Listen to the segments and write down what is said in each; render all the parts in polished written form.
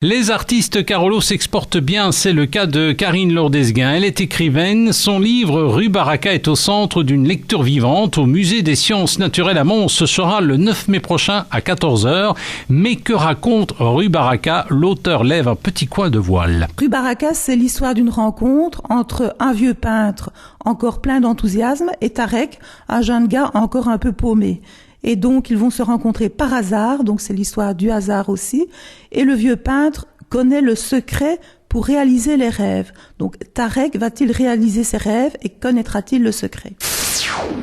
Les artistes Carolo s'exportent bien, c'est le cas de Karine Lourdesguin. Elle est écrivaine, son livre Rue Baraka est au centre d'une lecture vivante au musée des sciences naturelles à Mons. Ce sera le 9 mai prochain à 14h. Mais que raconte Rue Baraka? L'auteur lève un petit coin de voile. Rue Baraka, c'est l'histoire d'une rencontre entre un vieux peintre encore plein d'enthousiasme et Tarek, un jeune gars encore un peu paumé. Et donc, ils vont se rencontrer par hasard, donc c'est l'histoire du hasard aussi. Et le vieux peintre connaît le secret pour réaliser les rêves. Donc, Tarek va-t-il réaliser ses rêves et connaîtra-t-il le secret?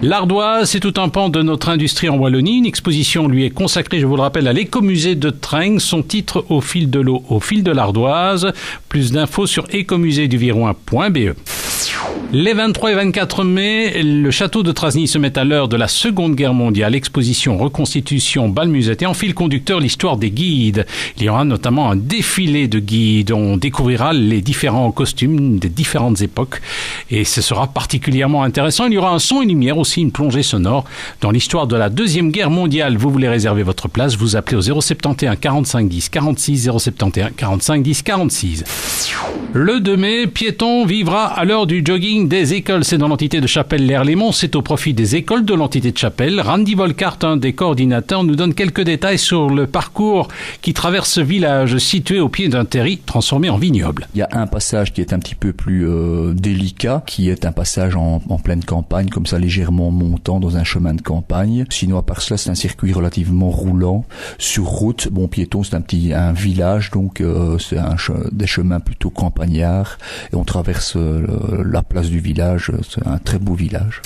L'ardoise, c'est tout un pan de notre industrie en Wallonie. Une exposition lui est consacrée, je vous le rappelle, à l'écomusée de Treng. Son titre, Au fil de l'eau, au fil de l'ardoise. Plus d'infos sur écomuséeduviroin.be. Les 23 et 24 mai, le château de Trasny se met à l'heure de la Seconde Guerre mondiale. Exposition, reconstitution, bal musette et en fil conducteur l'histoire des guides. Il y aura notamment un défilé de guides. On découvrira les différents costumes des différentes époques et ce sera particulièrement intéressant. Il y aura un son et lumière, aussi une plongée sonore dans l'histoire de la Deuxième Guerre mondiale. Vous voulez réserver votre place, vous appelez au 071 45 10 46 071 45 10 46. Le 2 mai, piéton vivra à l'heure du jogging des écoles. C'est dans l'entité de Chapelle-l'Air-les-Monts. C'est au profit des écoles de l'entité de Chapelle. Randy Volkart, un des coordinateurs, nous donne quelques détails sur le parcours qui traverse ce village situé au pied d'un terri transformé en vignoble. Il y a un passage qui est un petit peu plus délicat, qui est un passage en pleine campagne, comme ça légèrement montant dans un chemin de campagne. Sinon, à part cela, c'est un circuit relativement roulant sur route. Bon, piéton, c'est un village, donc c'est des chemins plutôt campagnards et on traverse la place du village. C'est un très beau village.